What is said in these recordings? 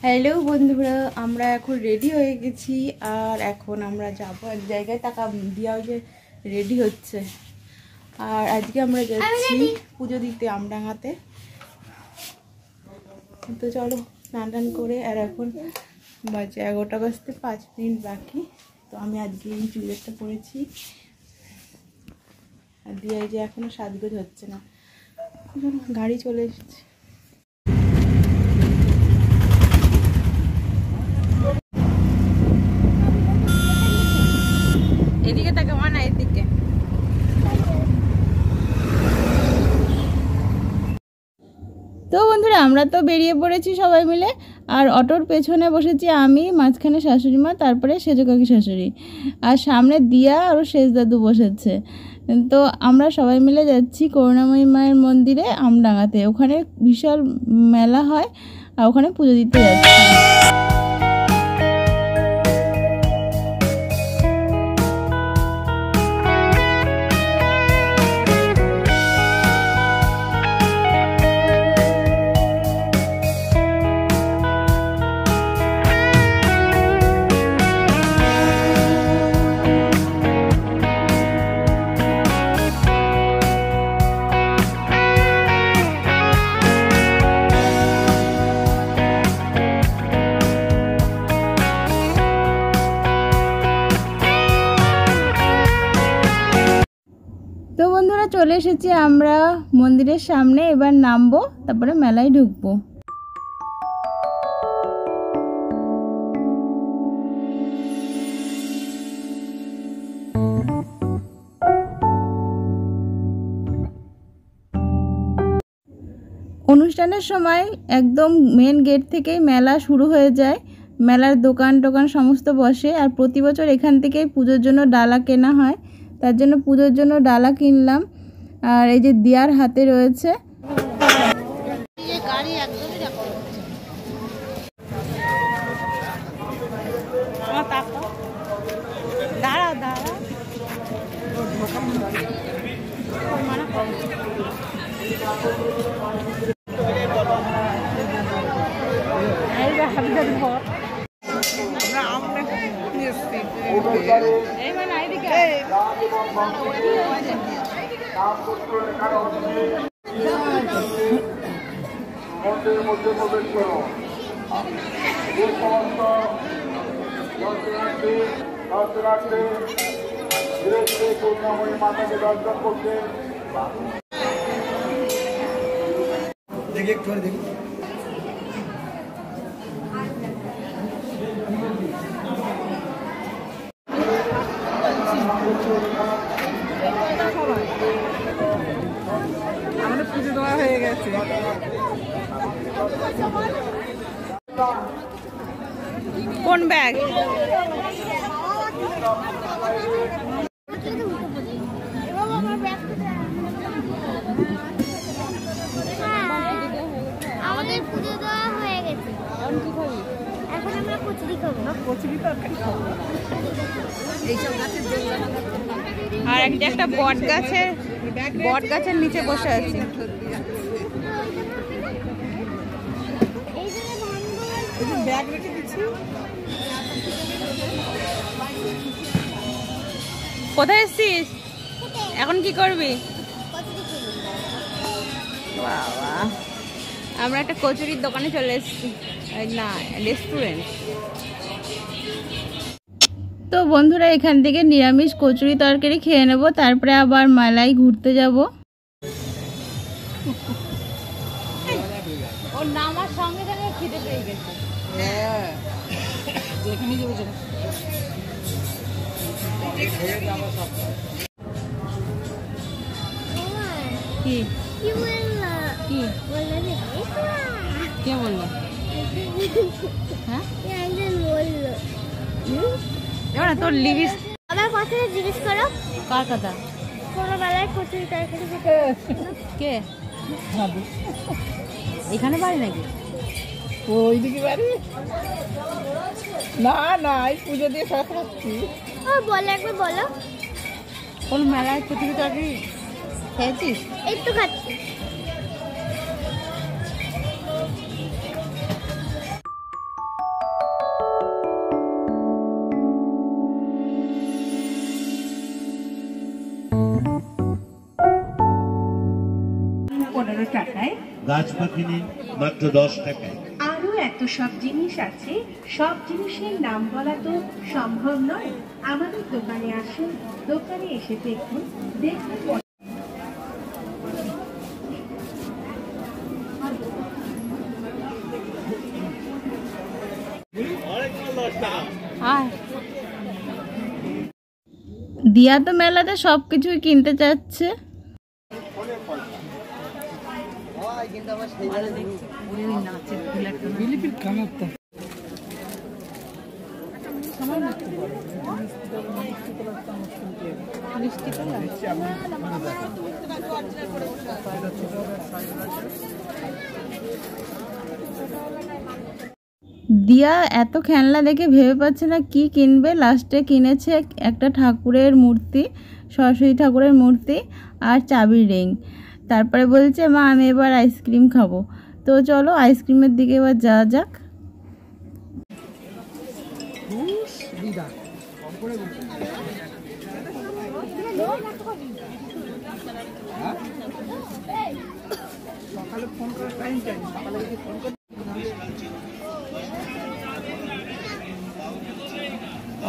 Hello বন্ধুরা, আমরা এখন রেডি হয়ে গেছি আর এখন আমরা যাবো এক জায়গায়। টাকা দিয়াও যে রেডি হচ্ছে আর আজকে আমরা যাচ্ছি পুজো দিতে আমডাঙ্গাতে। তো চলো স্নান টান করে, আর এখন বাজে 11টা বাজতে 5 মিনিট বাকি। তো আমি আজকে এই চুড়িদারটা পরেছি আর দিয়ে যে এখনো সাজগোজ হচ্ছে না, গাড়ি চলে এসেছে। এদিকে তাকে মানা, এদিকে। তো বন্ধুরা, আমরা তো বেরিয়ে পড়েছি সবাই মিলে, আর অটোর পেছনে বসেছি আমি, মাঝখানে শাশুড়ি মা, তারপরে সেজো কাকি শাশুড়ি, আর সামনে দিয়া আর শেষ দাদু বসেছে। তো আমরা সবাই মিলে যাচ্ছি করুণাময়ী মায়ের মন্দিরে আমডাঙ্গাতে। ওখানে বিশাল মেলা হয় আর ওখানে পুজো দিতে যাচ্ছি। তো বন্ধুরা, চলে এসেছি আমরা মন্দিরের সামনে, এবার নামবো, তারপরে মেলায় ঢুকবো। অনুষ্ঠানের সময় একদম মেন গেট থেকেই মেলা শুরু হয়ে যায়। মেলার দোকান টোকান সমস্ত বসে, আর প্রতি বছর এখান থেকেই পুজোর জন্য ডালা কেনা হয়। তার জন্য পুজোর জন্য ডালা কিনলাম। আর এই যে দিয়ার হাতে রয়েছে। দাঁড়া দাঁড়া, মন্দিরের মধ্যে প্রবেশ করো। যে সমস্ত দর্শনার্থী ধীরে ধীরে করুণাময়ী মাতাকে দর্শন করছে। দেখি একটু দেখি। আমাদের পুজো দেওয়া হয়ে গেছে। কোন ব্যাগ? আমাদের পুজো দেওয়া হয়ে গেছে। এখন আমরা কচুরি খাবো। কচুরি তরকারি খাবো। এইসব গাছের আর একটা বট গাছের নিচে বসে আছি। ব্যাগ রেখে দিচ্ছি। কোথায় এসছিস? এখন কি করবি? বাবা, আমরা একটা কচুরির দোকানে চলে এসেছি, না রেস্টুরেন্ট। তো বন্ধুরা, এখান থেকে নিরামিষ কচুরি তরকারি খেয়ে নেব, তারপরে আবার মেলায় ঘুরতে যাব। ওর নামার সঙ্গে সঙ্গে খিদে পেয়ে গেছে। হ্যাঁ, যেখানে যাবো কি কি বললো? কি বললো যে কে বললো? হ্যাঁ, একজন বললো। এবার তোর লিভিস আমার কথা জিজ্ঞেস করো। কার কথা? কোনো বেলায় কচুরি তরকারি কে? এখানে বাড়ি নাকি? ওইদিকে বাড়ি না, না, এই পুজো দিয়ে সব খাচ্ছি। ও বলো, একবার বলো। কোন মেলায় কচুরি তরকারি খেয়েছিস? এই তো খাচ্ছি। টাকায়, গাছ পাখি নিন মাত্র 10 টাকায়। আরো এত সব জিনিস আছে, সব জিনিসের নাম বলা তো সম্ভব নয়। আমাদের দোকানে আসুন, দোকানে এসে দেখুন, দেখুন। দিয়া তো মেলাতে সব কিছুই কিনতে চাচ্ছে। দিয়া এত খেলনা দেখে ভেবে পাচ্ছে না কি কিনবে। লাস্টে কিনেছে একটা ঠাকুরের মূর্তি, সরস্বতী ঠাকুরের মূর্তি আর চাবির রিং। তারপরে বলছে মা আমি এবার আইসক্রিম খাবো। তো চলো আইসক্রিমের দিকে এবার যাওয়া যাক।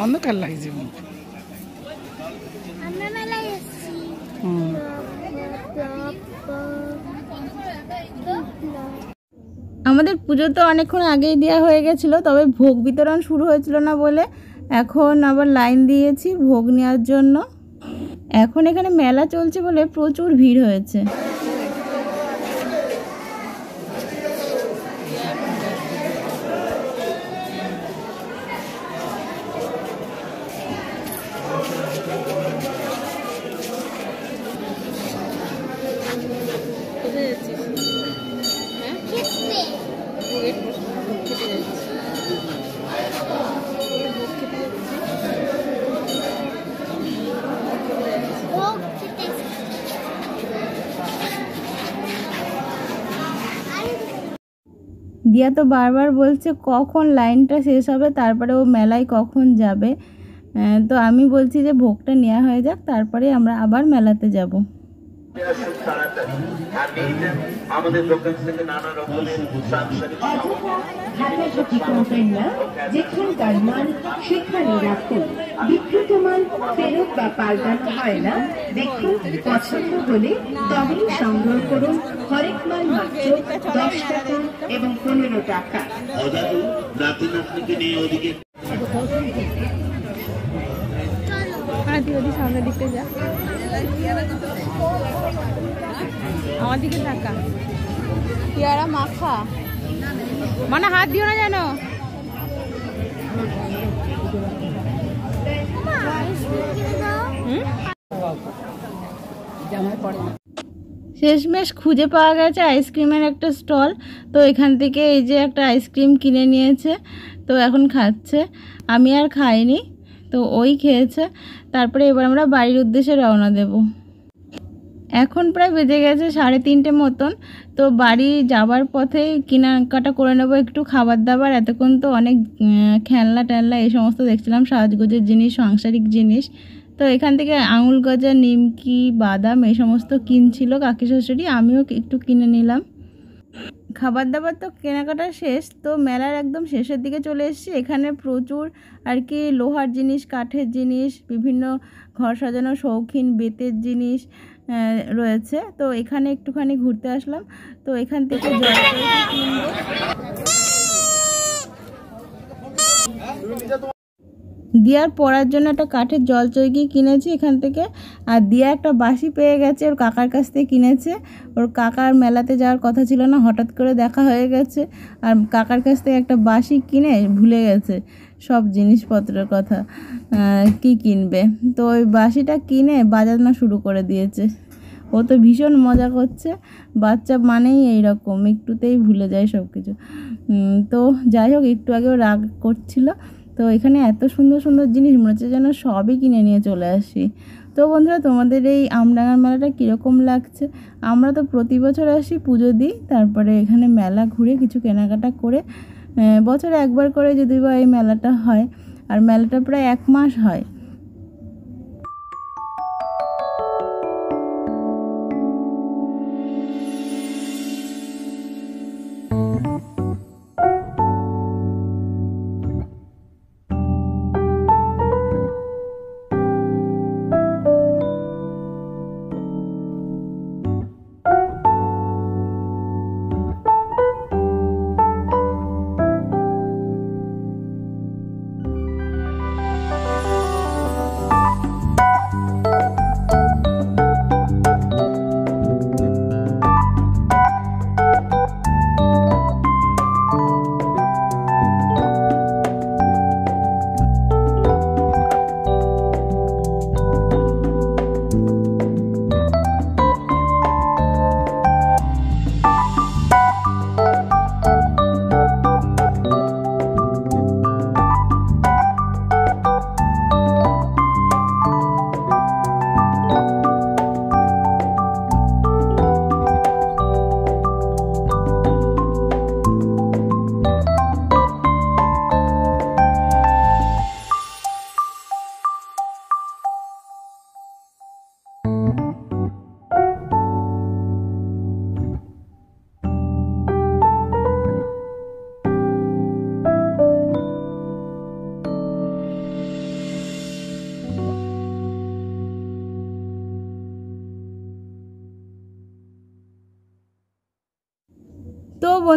অন্ধকার লাগছে। আমরা মেলায় এসেছি। আমাদের পুজো তো অনেকক্ষণ আগেই দেওয়া হয়ে গেছিলো, তবে ভোগ বিতরণ শুরু হয়েছিল না বলে এখন আবার লাইন দিয়েছি ভোগ নেওয়ার জন্য। এখন এখানে মেলা চলছে বলে প্রচুর ভিড় হয়েছে। দিয়া তো বারবার বলছে কখন লাইনটা শেষ হবে, তারপরে ও মেলায় কখন যাবে। তো আমি বলছি যে ভোগটা নেওয়া হয়ে যাক, তারপরে আমরা আবার মেলাতে যাব। আমাদের দোকান থেকে নানা রকমের যেখানকার মাল সেখানে রাখুন। বিক্রিত মাল ফেরত বা পাল্টানো হয় না। দেখুন, পছন্দ হলে তবেই সংগ্রহ করুন। হরেক মাল মাত্র 10 টাকা এবং 15 টাকা। অদাদু নাতি নাতনিকে নিয়ে ওদিকে তুই ওদিকে সামনের দিকটা যা, আমার দিকে টাকা পেয়ারা মাখা, মানে হাত দিও না জানো। শেষমেশ খুঁজে পাওয়া গেছে আইসক্রিমের একটা স্টল। তো এখান থেকে এই যে একটা আইসক্রিম কিনে নিয়েছে, তো এখন খাচ্ছে। আমি আর খাইনি, তো ওই খেয়েছে। তারপরে এবার আমরা বাড়ির উদ্দেশ্যে রওনা দেব। এখন প্রায় বেজে গেছে 3:30 মতন। তো বাড়ি যাবার পথেই কেনাকাটা করে নেবো একটু খাবার দাবার। এতক্ষণ তো অনেক খেলনা টেলনা এই সমস্ত দেখছিলাম, সাজগোজের জিনিস, সাংসারিক জিনিস। তো এখান থেকে আঙুল গজা, নিমকি, বাদাম এই সমস্ত কিনছিল কাকি শাশুড়ি, আমিও একটু কিনে নিলাম। খাবার দাবার তো কেনাকাটা শেষ। তো মেলার একদম শেষের দিকে চলে এসেছি। এখানে প্রচুর আর কি লোহার জিনিস, কাঠের জিনিস, বিভিন্ন ঘর সাজানো শৌখিন বেতের জিনিস রয়েছে। তো এখানে একটুখানি ঘুরতে আসলাম। তো এখান থেকে দিয়ার পড়ার জন্য একটা কাঠের জলচৌকি কিনেছি এখান থেকে। আর দিয়া একটা বাঁশি পেয়ে গেছে, ওর কাকার কাছ থেকে কিনেছে। ওর কাকার মেলাতে যাওয়ার কথা ছিল না, হঠাৎ করে দেখা হয়ে গেছে। আর কাকার কাছ থেকে একটা বাঁশি কিনে ভুলে গেছে সব জিনিসপত্রের কথা, কি কিনবে। তো ওই বাঁশিটা কিনে বাজানো শুরু করে দিয়েছে। ও তো ভীষণ মজা করছে। বাচ্চা মানেই এইরকম, একটুতেই ভুলে যায় সব কিছু। তো যাই হোক, একটু আগেও রাগ করছিল। তো এখানে এত সুন্দর সুন্দর জিনিস মনে হচ্ছে যেন সবই কিনে নিয়ে চলে আসি। তো বন্ধুরা, তোমাদের এই আমডাঙ্গার মেলাটা কীরকম লাগছে? আমরা তো প্রতি বছর আসি, পুজো দিই, তারপরে এখানে মেলা ঘুরে কিছু কেনাকাটা করে বছরে একবার করে যদি বা এই মেলাটা হয়। আর মেলাটা প্রায় 1 মাস হয়।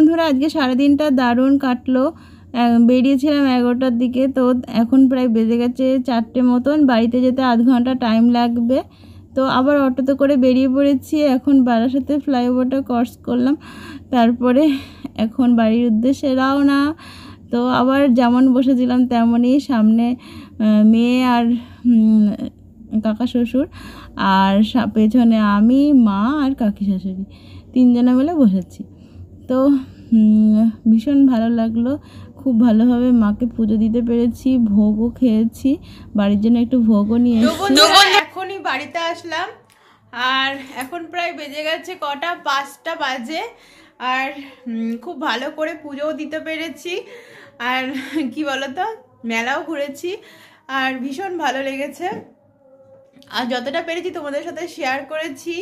বন্ধুরা আজকে সারাদিনটা দারুণ কাটলো। বেরিয়েছিলাম 11টার দিকে, তো এখন প্রায় বেজে গেছে 4টে মতন। বাড়িতে যেতে আধ ঘন্টা টাইম লাগবে। তো আবার অটোতে করে বেরিয়ে পড়েছি। এখন বারাসাতে ফ্লাইওভারটা ক্রস করলাম, তারপরে এখন বাড়ির উদ্দেশ্যে রওনা। তো আবার যেমন বসেছিলাম তেমনই, সামনে মেয়ে আর কাকা শ্বশুর, আর পেছনে আমি, মা আর কাকি শাশুড়ি, 3জনে মিলে বসেছি। তো ভীষণ ভালো লাগলো, খুব ভালোভাবে মাকে পুজো দিতে পেরেছি, ভোগও খেয়েছি, বাড়ির জন্য একটু ভোগও নিয়ে এসেছি। এখনই বাড়িতে আসলাম, আর এখন প্রায় বেজে গেছে কটা, 5টা বাজে। আর খুব ভালো করে পুজোও দিতে পেরেছি, আর কি বলতো, মেলাও ঘুরেছি, আর ভীষণ ভালো লেগেছে। আর যতটা পেরেছি তোমাদের সাথে শেয়ার করেছি।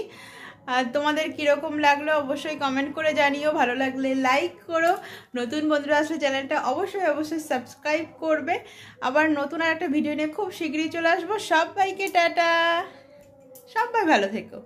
আর তোমাদের কীরকম লাগলো অবশ্যই কমেন্ট করে জানিও, ভালো লাগলে লাইক করো, নতুন বন্ধুরা আসলে চ্যানেলটা অবশ্যই সাবস্ক্রাইব করবে। আবার নতুন আর একটা ভিডিও নিয়ে খুব শীঘ্রই চলে আসবো। সবাইকে টাটা, সবাই ভালো থেকো।